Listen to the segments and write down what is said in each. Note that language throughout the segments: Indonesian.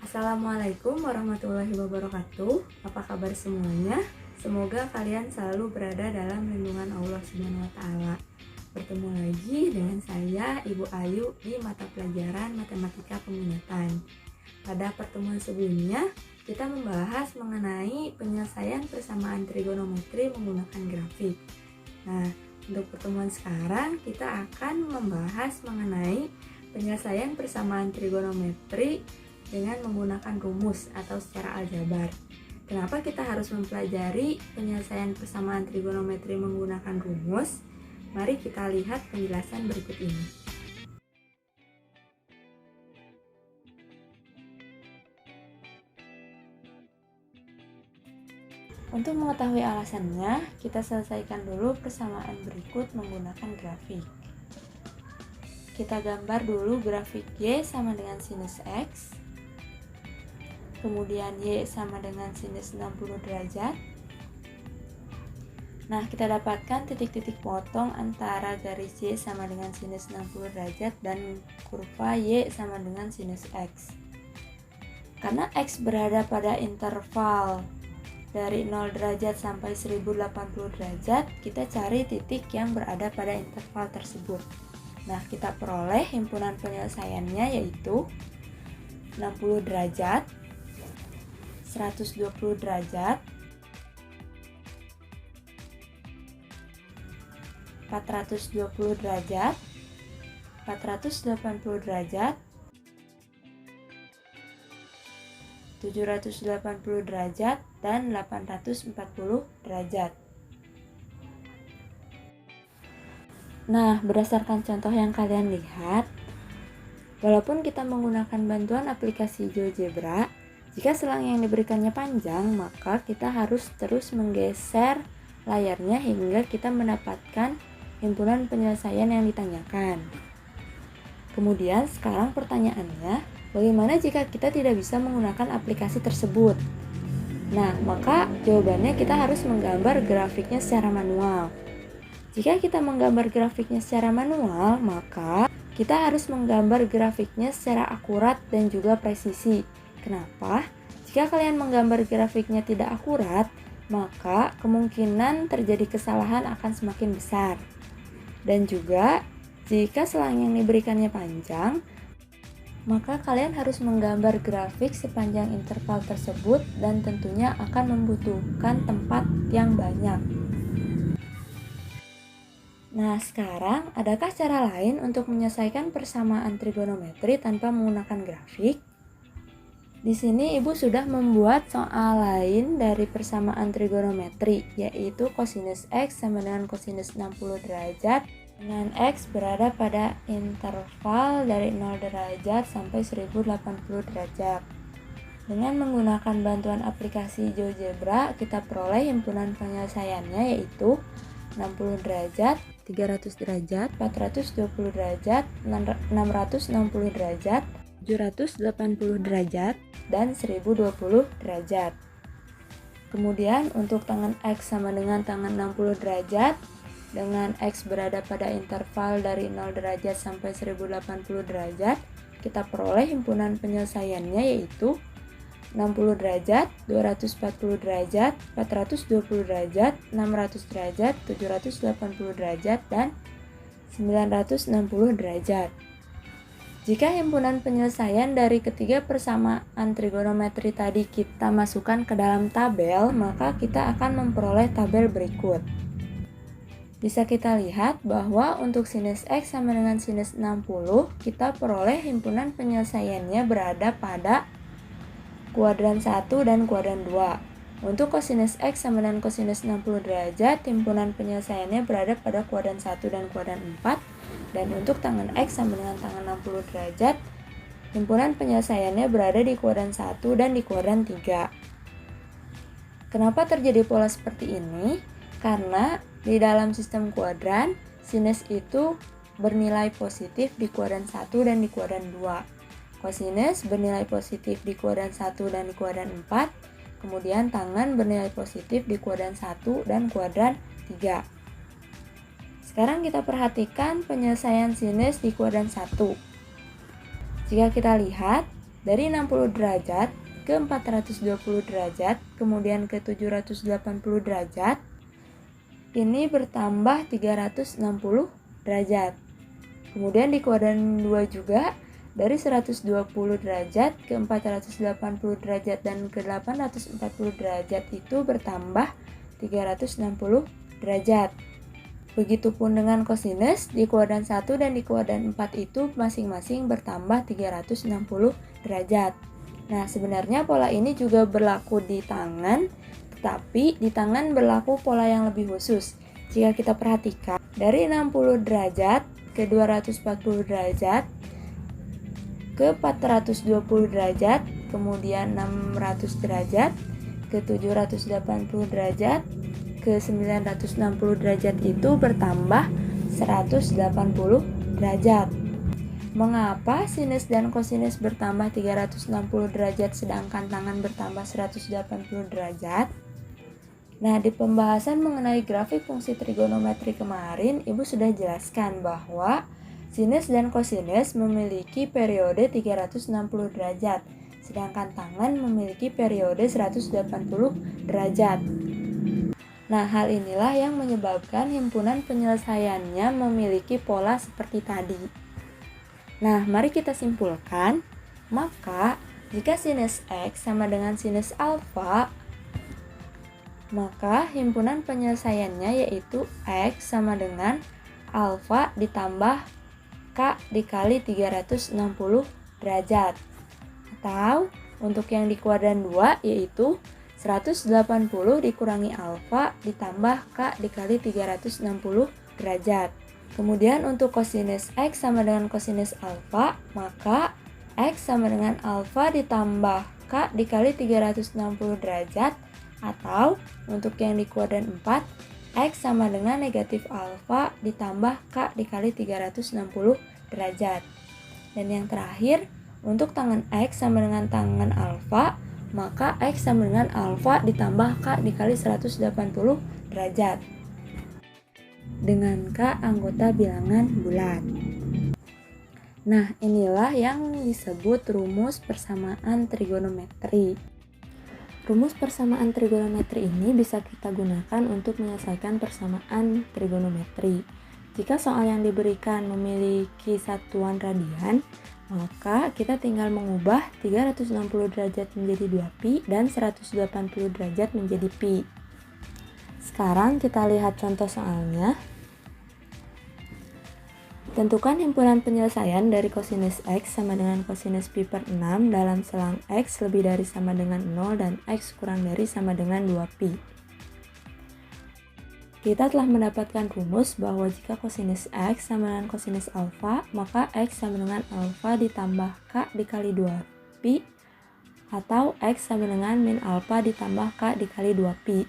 Assalamualaikum warahmatullahi wabarakatuh. Apa kabar semuanya? Semoga kalian selalu berada dalam lindungan Allah Subhanahu wa taala. Bertemu lagi dengan saya Ibu Ayu di mata pelajaran Matematika Peminatan. Pada pertemuan sebelumnya, kita membahas mengenai penyelesaian persamaan trigonometri menggunakan grafik. Nah, untuk pertemuan sekarang kita akan membahas mengenai penyelesaian persamaan trigonometri dengan menggunakan rumus atau secara aljabar. Kenapa kita harus mempelajari penyelesaian persamaan trigonometri menggunakan rumus? Mari kita lihat penjelasan berikut ini. Untuk mengetahui alasannya, kita selesaikan dulu persamaan berikut menggunakan grafik. Kita gambar dulu grafik Y sama dengan sinus X, kemudian Y sama dengan sinus 60 derajat. Nah, kita dapatkan titik-titik potong antara garis Y sama dengan sinus 60 derajat dan kurva Y sama dengan sinus X. Karena X berada pada interval dari 0 derajat sampai 1080 derajat, kita cari titik yang berada pada interval tersebut. Nah, kita peroleh himpunan penyelesaiannya yaitu 60 derajat, 120 derajat, 420 derajat, 480 derajat, 780 derajat, dan 840 derajat. Nah, berdasarkan contoh yang kalian lihat, walaupun kita menggunakan bantuan aplikasi GeoGebra, jika selang yang diberikannya panjang, maka kita harus terus menggeser layarnya hingga kita mendapatkan himpunan penyelesaian yang ditanyakan. Kemudian sekarang pertanyaannya, bagaimana jika kita tidak bisa menggunakan aplikasi tersebut? Nah, maka jawabannya kita harus menggambar grafiknya secara manual. Jika kita menggambar grafiknya secara manual, maka kita harus menggambar grafiknya secara akurat dan juga presisi. Kenapa? Jika kalian menggambar grafiknya tidak akurat, maka kemungkinan terjadi kesalahan akan semakin besar. Dan juga, jika selang yang diberikannya panjang, maka kalian harus menggambar grafik sepanjang interval tersebut dan tentunya akan membutuhkan tempat yang banyak. Nah, sekarang adakah cara lain untuk menyelesaikan persamaan trigonometri tanpa menggunakan grafik? Di sini Ibu sudah membuat soal lain dari persamaan trigonometri, yaitu kosinus X sama dengan kosinus 60 derajat dengan X berada pada interval dari 0 derajat sampai 1080 derajat. Dengan menggunakan bantuan aplikasi GeoGebra, kita peroleh himpunan penyelesaiannya yaitu 60 derajat, 300 derajat, 420 derajat, 660 derajat, 780 derajat, dan 1020 derajat. Kemudian untuk tangan X sama dengan tangan 60 derajat, dengan X berada pada interval dari 0 derajat sampai 1080 derajat, kita peroleh himpunan penyelesaiannya yaitu 60 derajat, 240 derajat, 420 derajat, 600 derajat, 780 derajat, dan 960 derajat. Jika himpunan penyelesaian dari ketiga persamaan trigonometri tadi kita masukkan ke dalam tabel, maka kita akan memperoleh tabel berikut. Bisa kita lihat bahwa untuk sinus X sama dengan sinus 60, kita peroleh himpunan penyelesaiannya berada pada kuadran 1 dan kuadran 2. Untuk kosinus X sama dengan kosinus 60 derajat, himpunan penyelesaiannya berada pada kuadran 1 dan kuadran 4. Dan untuk tangan X sama dengan tangan 60 derajat, himpunan penyelesaiannya berada di kuadran 1 dan di kuadran 3. Kenapa terjadi pola seperti ini? Karena di dalam sistem kuadran, sinus itu bernilai positif di kuadran 1 dan di kuadran 2. Kosinus bernilai positif di kuadran 1 dan di kuadran 4, kemudian tangan bernilai positif di kuadran 1 dan kuadran 3. Sekarang kita perhatikan penyelesaian sinus di kuadran 1. Jika kita lihat, Dari 60 derajat ke 420 derajat, kemudian ke 780 derajat, ini bertambah 360 derajat. Kemudian di kuadran 2 juga, dari 120 derajat ke 480 derajat dan ke 840 derajat itu bertambah 360 derajat. Begitupun dengan kosinus, di kuadran 1 dan di kuadran 4 itu masing-masing bertambah 360 derajat. Nah, sebenarnya pola ini juga berlaku di tangan, tetapi di tangan berlaku pola yang lebih khusus. Jika kita perhatikan, dari 60 derajat ke 240 derajat, ke 420 derajat, kemudian 600 derajat, ke 780 derajat, ke 960 derajat itu bertambah 180 derajat. Mengapa sinus dan kosinus bertambah 360 derajat sedangkan tangan bertambah 180 derajat? Nah, di pembahasan mengenai grafik fungsi trigonometri kemarin, Ibu sudah jelaskan bahwa sinus dan kosinus memiliki periode 360 derajat, sedangkan tangan memiliki periode 180 derajat. Nah, hal inilah yang menyebabkan himpunan penyelesaiannya memiliki pola seperti tadi. Nah, mari kita simpulkan. Maka, jika sinus X sama dengan sinus alfa, maka himpunan penyelesaiannya yaitu X sama dengan alfa ditambah K dikali 360 derajat. Atau untuk yang di kuadran 2 yaitu 180 dikurangi alfa ditambah K dikali 360 derajat. Kemudian untuk kosinus X sama dengan kosinus alfa, maka X sama dengan alfa ditambah K dikali 360 derajat. Atau untuk yang di kuadran 4, X sama dengan negatif alfa ditambah K dikali 360 derajat. Dan yang terakhir, untuk tangan X sama dengan tangan alfa, maka X sama dengan alfa ditambah K dikali 180 derajat. Dengan K anggota bilangan bulat. Nah, inilah yang disebut rumus persamaan trigonometri. Rumus persamaan trigonometri ini bisa kita gunakan untuk menyelesaikan persamaan trigonometri. Jika soal yang diberikan memiliki satuan radian, maka kita tinggal mengubah 360 derajat menjadi 2pi dan 180 derajat menjadi pi. Sekarang kita lihat contoh soalnya. Tentukan himpunan penyelesaian dari kosinus X sama dengan kosinus pi per 6 dalam selang X lebih dari sama dengan 0 dan X kurang dari sama dengan 2pi. Kita telah mendapatkan rumus bahwa jika kosinus X sama dengan kosinus alfa, maka X sama dengan alfa ditambah K dikali 2pi, atau X sama dengan min alfa ditambah K dikali 2pi.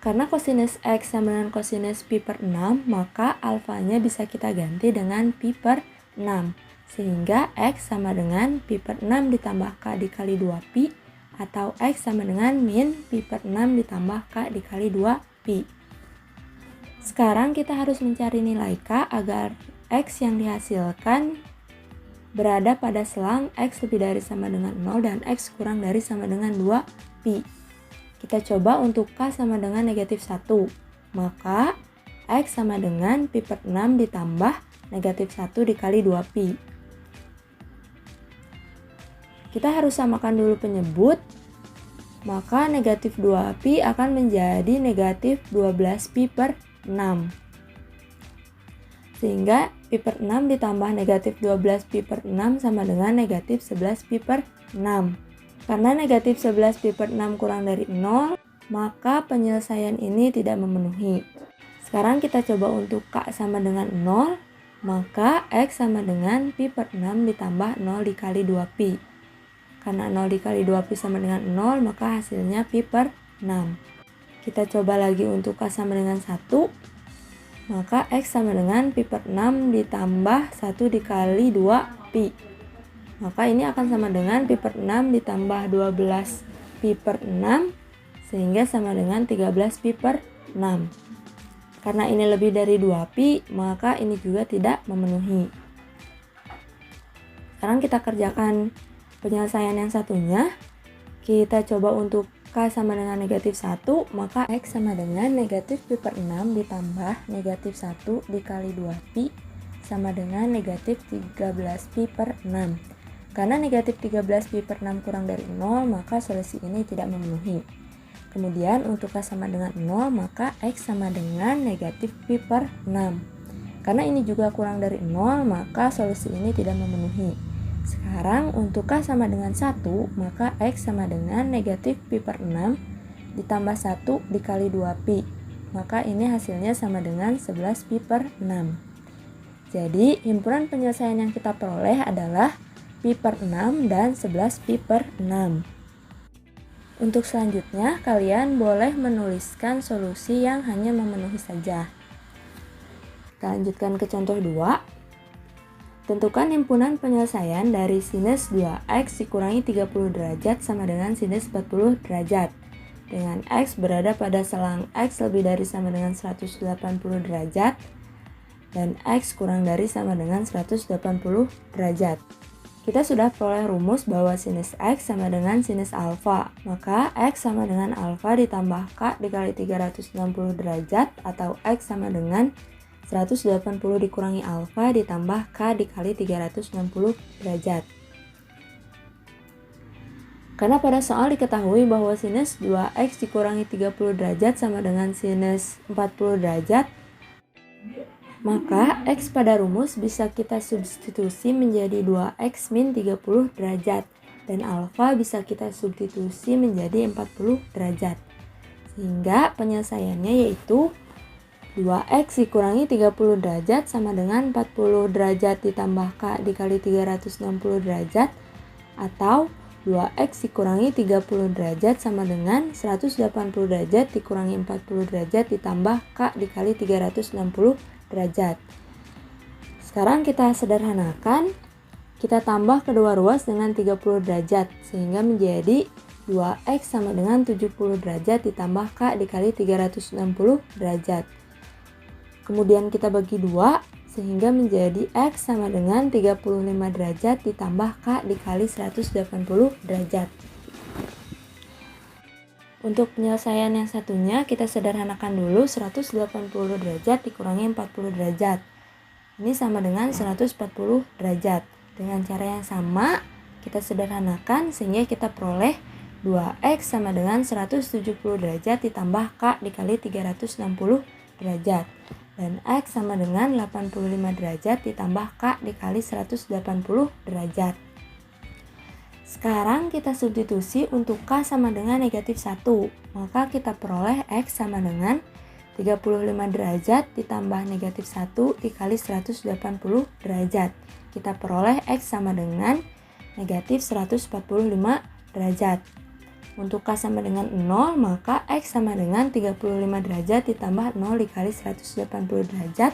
Karena kosinus X sama dengan kosinus pi per 6, maka alfanya bisa kita ganti dengan pi per 6. Sehingga X sama dengan pi per 6 ditambah K dikali 2pi, atau X sama dengan min pi per 6 ditambah K dikali 2pi. Sekarang kita harus mencari nilai K agar X yang dihasilkan berada pada selang X lebih dari sama dengan 0 dan X kurang dari sama dengan 2pi. Kita coba untuk K sama dengan negatif 1. Maka X sama dengan pi per 6 ditambah negatif 1 dikali 2pi. Kita harus samakan dulu penyebut. Maka negatif 2pi akan menjadi negatif 12pi per 6. Sehingga pi per 6 ditambah negatif 12pi per 6 sama dengan negatif 11pi per 6. Karena negatif 11pi per 6 kurang dari 0, maka penyelesaian ini tidak memenuhi. Sekarang kita coba untuk K sama dengan 0, maka X sama dengan pi per 6 ditambah 0 dikali 2pi. Karena 0 dikali 2pi sama dengan 0, maka hasilnya pi per 6. Kita coba lagi untuk K sama dengan 1, maka X sama dengan pi per 6 ditambah 1 dikali 2pi. Maka ini akan sama dengan pi per 6 ditambah 12 pi per 6, sehingga sama dengan 13 pi per 6. Karena ini lebih dari 2pi, maka ini juga tidak memenuhi. Sekarang kita kerjakan penyelesaian yang satunya. Kita coba untuk K sama dengan negatif 1, maka X sama dengan negatif pi per 6 ditambah negatif 1 dikali 2pi sama dengan negatif 13 pi per 6. Karena negatif 13 pi per 6 kurang dari 0, maka solusi ini tidak memenuhi. Kemudian untuk K sama dengan 0, maka X sama dengan negatif pi per 6. Karena ini juga kurang dari 0, maka solusi ini tidak memenuhi. Sekarang untuk K sama dengan 1, maka X sama dengan negatif pi per 6 ditambah 1 dikali 2pi. Maka ini hasilnya sama dengan 11 pi per 6. Jadi himpunan penyelesaian yang kita peroleh adalah pi per 6 dan 11 pi per 6. Untuk selanjutnya, kalian boleh menuliskan solusi yang hanya memenuhi saja. Kita lanjutkan ke contoh 2. Tentukan himpunan penyelesaian dari sinus 2x dikurangi 30 derajat sama dengan sinus 40 derajat. Dengan x berada pada selang x lebih dari sama dengan 180 derajat dan x kurang dari sama dengan 180 derajat. Kita sudah peroleh rumus bahwa sinus x sama dengan sinus alfa. Maka x sama dengan alfa ditambah k dikali 360 derajat atau x sama dengan 180 dikurangi alfa ditambah k dikali 360 derajat. Karena pada soal diketahui bahwa sinus 2x dikurangi 30 derajat sama dengan sinus 40 derajat, maka x pada rumus bisa kita substitusi menjadi 2x min 30 derajat dan alfa bisa kita substitusi menjadi 40 derajat. Sehingga penyelesaiannya yaitu 2x dikurangi 30 derajat sama dengan 40 derajat ditambah k dikali 360 derajat atau 2x dikurangi 30 derajat sama dengan 180 derajat dikurangi 40 derajat ditambah k dikali 360 derajat. Sekarang kita sederhanakan, kita tambah kedua ruas dengan 30 derajat sehingga menjadi 2x sama dengan 70 derajat ditambah k dikali 360 derajat. Kemudian kita bagi 2 sehingga menjadi x sama dengan 35 derajat ditambah k dikali 180 derajat. Untuk penyelesaian yang satunya kita sederhanakan dulu, 180 derajat dikurangi 40 derajat. Ini sama dengan 140 derajat. Dengan cara yang sama kita sederhanakan sehingga kita peroleh 2x sama dengan 170 derajat ditambah k dikali 360 derajat. Dan x sama dengan 85 derajat ditambah k dikali 180 derajat. Sekarang kita substitusi untuk k sama dengan negatif 1. Maka kita peroleh x sama dengan 35 derajat ditambah negatif 1 dikali 180 derajat. Kita peroleh x sama dengan negatif 145 derajat. Untuk k sama dengan 0, maka x sama dengan 35 derajat ditambah 0 dikali 180 derajat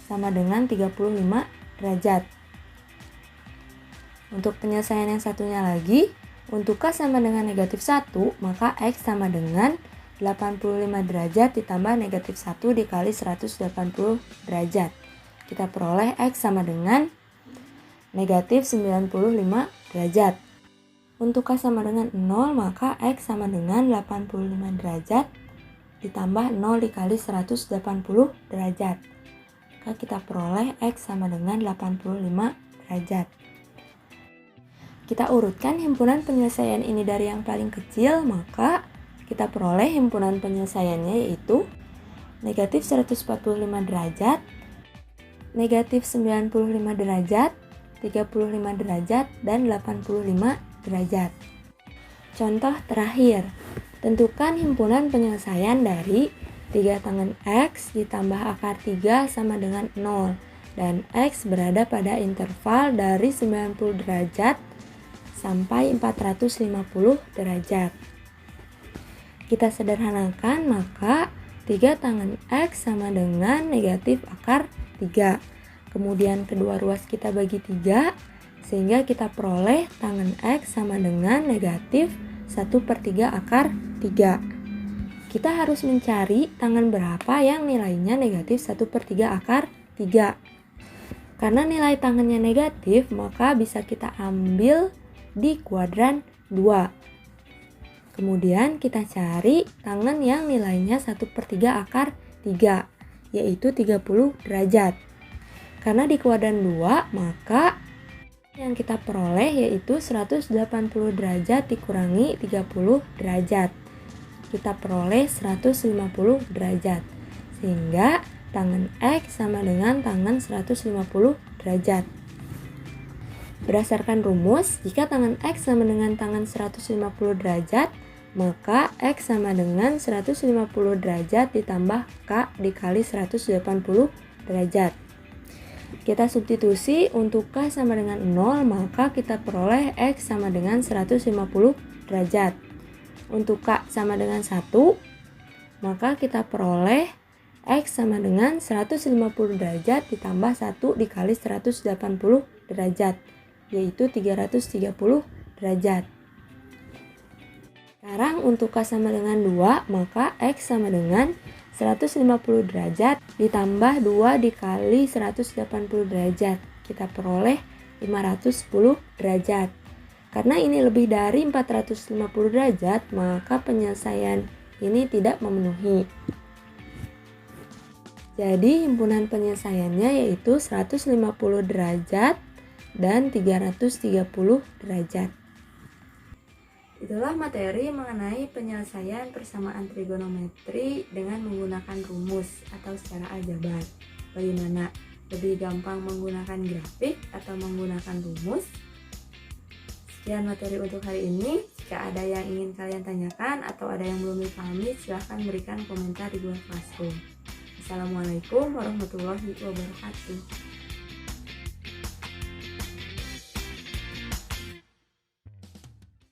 sama dengan 35 derajat. Untuk penyelesaian yang satunya lagi, untuk k sama dengan negatif 1, maka x sama dengan 85 derajat ditambah negatif 1 dikali 180 derajat. Kita peroleh x sama dengan negatif 95 derajat. Untuk k sama dengan 0, maka x sama dengan 85 derajat ditambah 0 dikali 180 derajat. Maka kita peroleh x sama dengan 85 derajat. Kita urutkan himpunan penyelesaian ini dari yang paling kecil, maka kita peroleh himpunan penyelesaiannya yaitu negatif 145 derajat, negatif 95 derajat, 35 derajat, dan 85 derajat. Contoh terakhir, tentukan himpunan penyelesaian dari 3 tangen x ditambah akar 3 sama dengan 0 dan x berada pada interval dari 90 derajat sampai 450 derajat. Kita sederhanakan, maka 3 tangen x sama dengan negatif akar 3. Kemudian kedua ruas kita bagi 3 sehingga kita peroleh tangen x sama dengan negatif 1/3 akar 3. Kita harus mencari tangen berapa yang nilainya negatif 1/3 akar 3. Karena nilai tangennya negatif, maka bisa kita ambil di kuadran 2. Kemudian kita cari tangen yang nilainya 1/3 akar 3, yaitu 30 derajat. Karena di kuadran 2, maka yang kita peroleh yaitu 180 derajat dikurangi 30 derajat. Kita peroleh 150 derajat. Sehingga tangen X sama dengan tangen 150 derajat. Berdasarkan rumus, jika tangen X sama dengan tangen 150 derajat, maka X sama dengan 150 derajat ditambah K dikali 180 derajat. Kita substitusi untuk K sama dengan 0, maka kita peroleh X sama dengan 150 derajat. Untuk K sama dengan 1, maka kita peroleh X sama dengan 150 derajat ditambah 1 dikali 180 derajat, yaitu 330 derajat. Sekarang untuk K sama dengan 2, maka X sama dengan 150 derajat ditambah 2 dikali 180 derajat. Kita peroleh 510 derajat. Karena ini lebih dari 450 derajat, maka penyelesaian ini tidak memenuhi. Jadi himpunan penyelesaiannya yaitu 150 derajat dan 330 derajat. Itulah materi mengenai penyelesaian persamaan trigonometri dengan menggunakan rumus atau secara aljabar. Bagaimana? Lebih gampang menggunakan grafik atau menggunakan rumus? Sekian materi untuk hari ini. Jika ada yang ingin kalian tanyakan atau ada yang belum dipahami, silahkan berikan komentar di Google Classroom. Assalamualaikum warahmatullahi wabarakatuh.